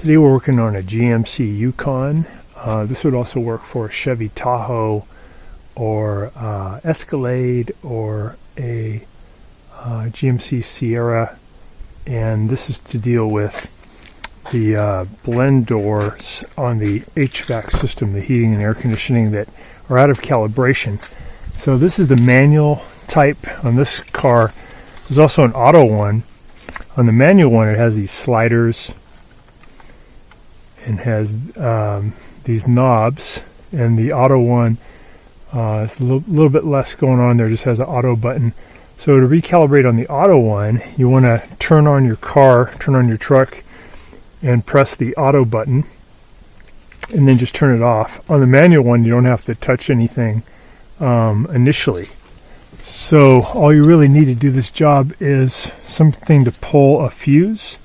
Today we're working on a GMC Yukon. This would also work for a Chevy Tahoe or Escalade or a GMC Sierra, and this is to deal with the blend doors on the HVAC system, the heating and air conditioning, that are out of calibration. So this is the manual type on this car. There's also an auto one. On the manual one, it has these sliders and has these knobs, and the auto one is a little bit less going on there, just has an auto button. So to recalibrate on the auto one, you want to turn on your truck and press the auto button and then just turn it off. On the manual one, you don't have to touch anything initially. So all you really need to do this job is something to pull a fuse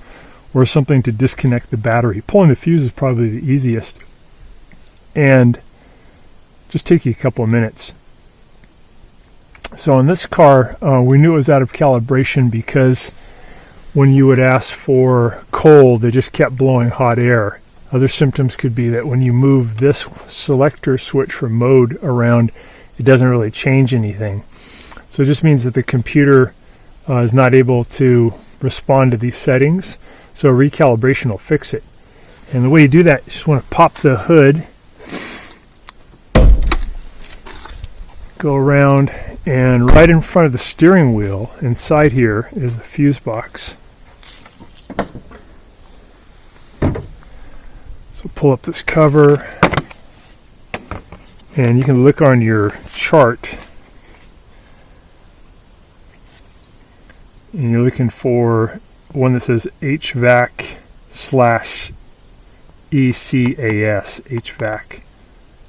or something to disconnect the battery. Pulling the fuse is probably the easiest, and just take you a couple of minutes. So on this car, we knew it was out of calibration because when you would ask for cold, they just kept blowing hot air. Other symptoms could be that when you move this selector switch for mode around, it doesn't really change anything. So it just means that the computer is not able to respond to these settings. So recalibration will fix it. And the way you do that, you just want to pop the hood, go around, and right in front of the steering wheel, inside here, is the fuse box. So pull up this cover, and you can look on your chart, and you're looking for one that says HVAC/ECAS,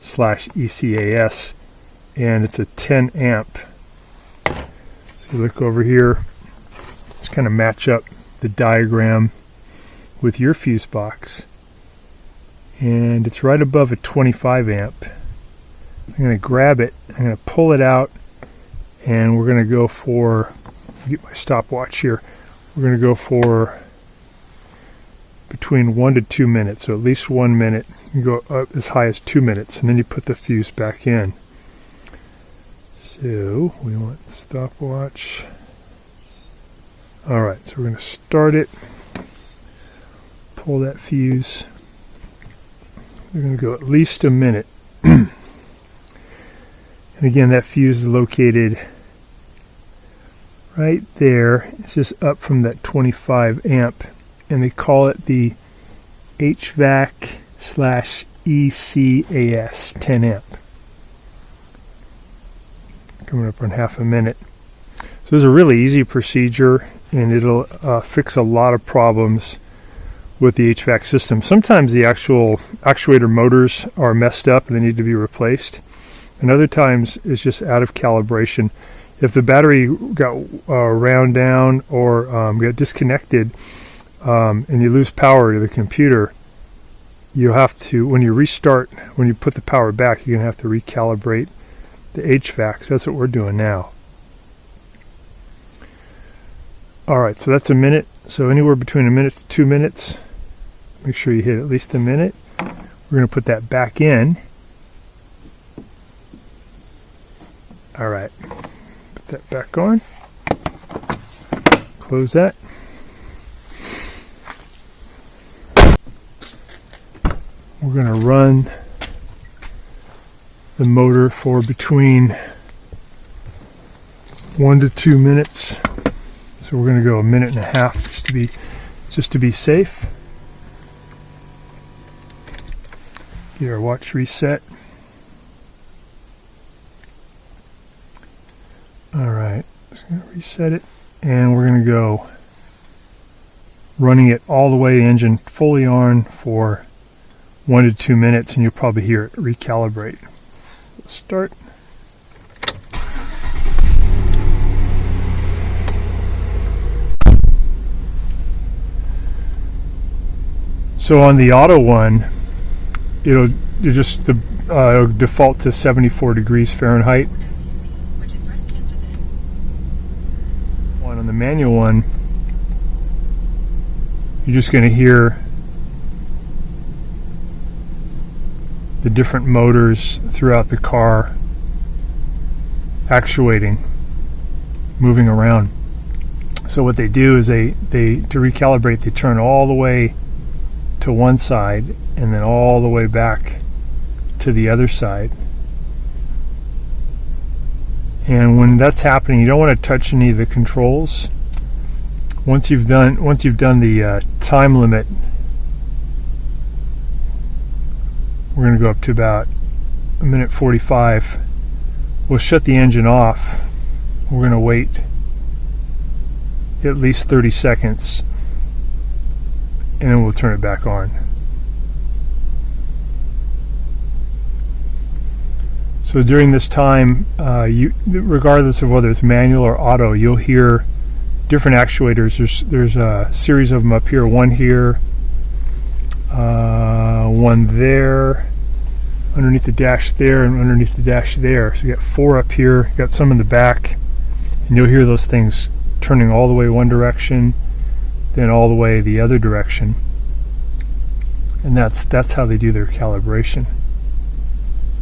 HVAC/ECAS, and it's a 10 amp. So you look over here, just kind of match up the diagram with your fuse box, and it's right above a 25 amp. I'm going to grab it, I'm going to pull it out, and we're going to go for, get my stopwatch here, we're going to go for between 1 to 2 minutes, so at least 1 minute. You go up as high as 2 minutes, and then you put the fuse back in. So we want stopwatch. Alright, so we're going to start it, pull that fuse. We're going to go at least a minute. And again, that fuse is located right there. It's just up from that 25 amp, and they call it the HVAC/ECAS 10 amp. Coming up on half a minute. So this is a really easy procedure, and it'll fix a lot of problems with the HVAC system. Sometimes the actual actuator motors are messed up and they need to be replaced, and other times it's just out of calibration. If the battery got wound down or got disconnected and you lose power to the computer, you have to, when you restart, when you put the power back, you're going to have to recalibrate the HVAC. So that's what we're doing now. Alright, so that's a minute. So anywhere between a minute to 2 minutes, make sure you hit at least a minute. We're going to put that back in. Alright. That back on. Close that. We're going to run the motor for between 1 to 2 minutes. So we're going to go a minute and a half just to be safe. Get our watch reset. Alright, just going to reset it, and we're going to go running it all the way, engine fully on, for 1 to 2 minutes, and you'll probably hear it recalibrate. Let's start. So on the auto one, it'll default to 74 degrees Fahrenheit. On the manual one, you're just going to hear the different motors throughout the car actuating, moving around. So what they do is they to recalibrate, they turn all the way to one side and then all the way back to the other side. And when that's happening, you don't want to touch any of the controls. Once you've done the time limit, we're going to go up to about 1:45. We'll shut the engine off. We're going to wait at least 30 seconds and then we'll turn it back on. So during this time, regardless of whether it's manual or auto, you'll hear different actuators. There's a series of them up here, one here, one there, underneath the dash there, and underneath the dash there. So you got 4 up here, you got some in the back, and you'll hear those things turning all the way one direction, then all the way the other direction. And that's how they do their calibration.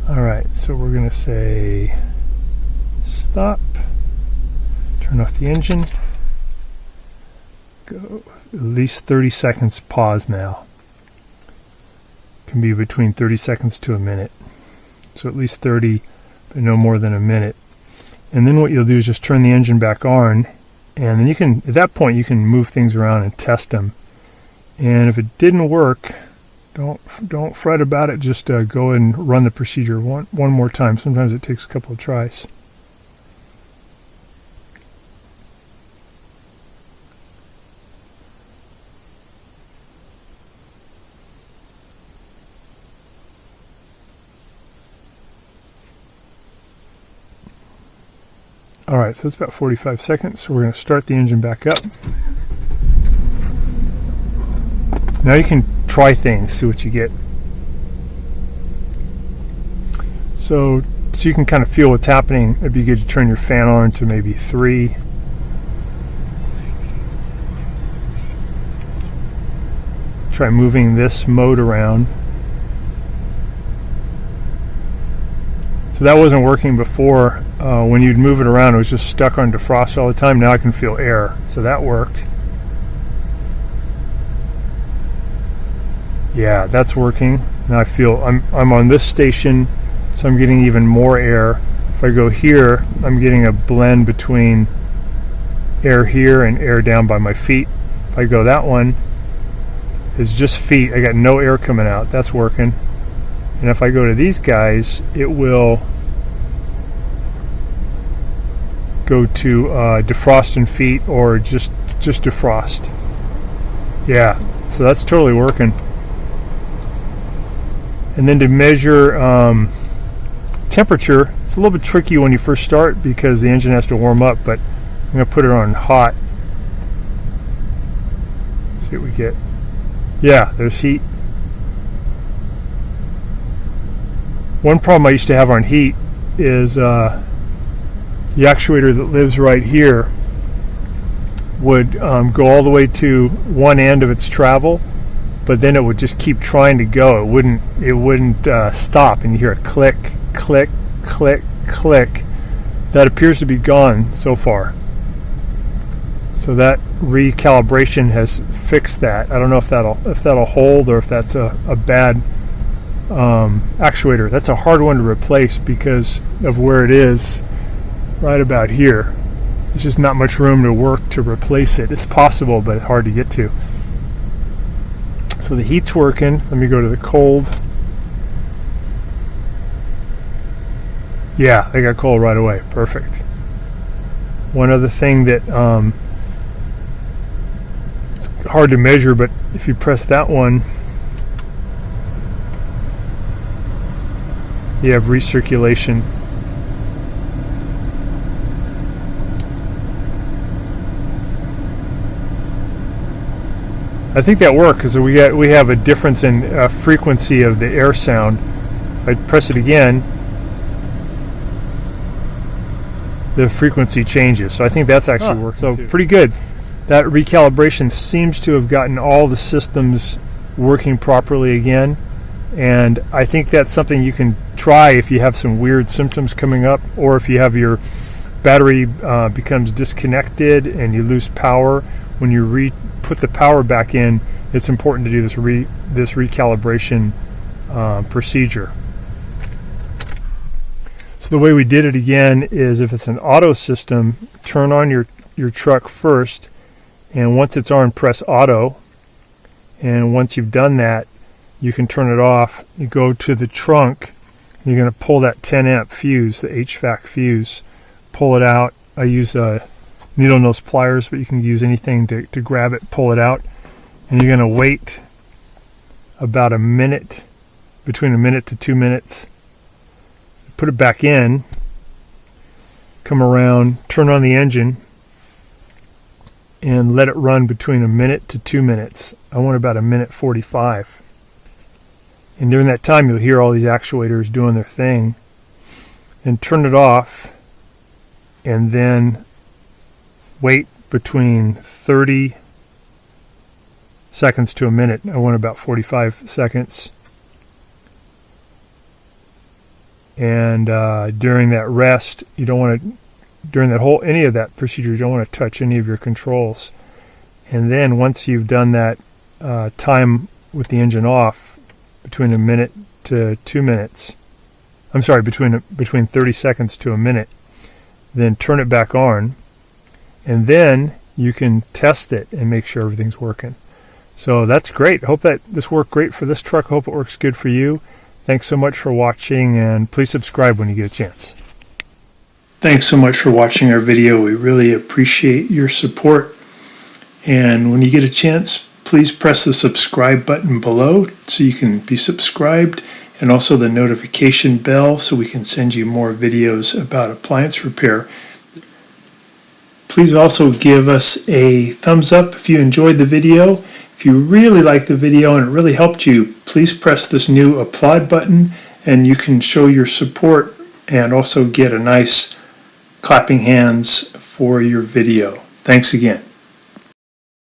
Alright, so we're going to say stop, turn off the engine, go at least 30 seconds pause now. Can be between 30 seconds to a minute. So at least 30, but no more than a minute. And then what you'll do is just turn the engine back on, and then you can, at that point, you can move things around and test them. And if it didn't work, don't fret about it. Just go and run the procedure one more time. Sometimes it takes a couple of tries. Alright, so it's about 45 seconds. So we're going to start the engine back up. Now you can try things, see what you get. So you can kind of feel what's happening. It'd be good to turn your fan on to maybe 3. Try moving this mode around. So that wasn't working before. When you'd move it around, it was just stuck on defrost all the time. Now I can feel air, so that worked. Yeah, that's working. Now I feel I'm on this station, so I'm getting even more air. If I go here, I'm getting a blend between air here and air down by my feet. If I go that one, it's just feet. I got no air coming out. That's working. And if I go to these guys, it will go to defrost and feet, or just defrost. Yeah, so that's totally working. And then to measure temperature, it's a little bit tricky when you first start because the engine has to warm up, but I'm going to put it on hot. See what we get. Yeah, there's heat. One problem I used to have on heat is the actuator that lives right here would go all the way to one end of its travel, but then it would just keep trying to go. It wouldn't stop, and you hear a click, click, click, click. That appears to be gone so far. So that recalibration has fixed that. I don't know if that'll hold, or if that's a bad actuator. That's a hard one to replace because of where it is, right about here. There's just not much room to work to replace it. It's possible, but it's hard to get to. So the heat's working. Let me go to the cold. Yeah, they got cold right away. Perfect. One other thing that it's hard to measure, but if you press that one, you have recirculation. I think that worked because we have a difference in frequency of the air sound. If I press it again, the frequency changes. So I think that's actually working. So pretty good. That recalibration seems to have gotten all the systems working properly again. And I think that's something you can try if you have some weird symptoms coming up, or if you have your battery becomes disconnected and you lose power. When you put the power back in, it's important to do this recalibration procedure. So the way we did it again is, if it's an auto system, turn on your truck first, and once it's on, press auto. And once you've done that, you can turn it off. You go to the trunk, and you're going to pull that 10 amp fuse, the HVAC fuse, pull it out. I use needle nose pliers, but you can use anything to grab it, pull it out. And you're going to wait about a minute, between a minute to 2 minutes. Put it back in, come around, turn on the engine, and let it run between a minute to 2 minutes. I want about a minute 45. And during that time, you'll hear all these actuators doing their thing. Then turn it off, and then wait between 30 seconds to a minute. I want about 45 seconds. And during that rest, you don't want to, during any of that procedure, you don't want to touch any of your controls. And then once you've done that time with the engine off, between a minute to 2 minutes, I'm sorry, between 30 seconds to a minute, then turn it back on, and then you can test it and make sure everything's working. So that's great. Hope that this worked great for this truck. Hope it works good for you. Thanks so much for watching, and please subscribe when you get a chance. Thanks so much for watching our video. We really appreciate your support. And when you get a chance, please press the subscribe button below so you can be subscribed, and also the notification bell so we can send you more videos about appliance repair. Please also give us a thumbs up if you enjoyed the video. If you really liked the video and it really helped you, please press this new applaud button, and you can show your support and also get a nice clapping hands for your video. Thanks again.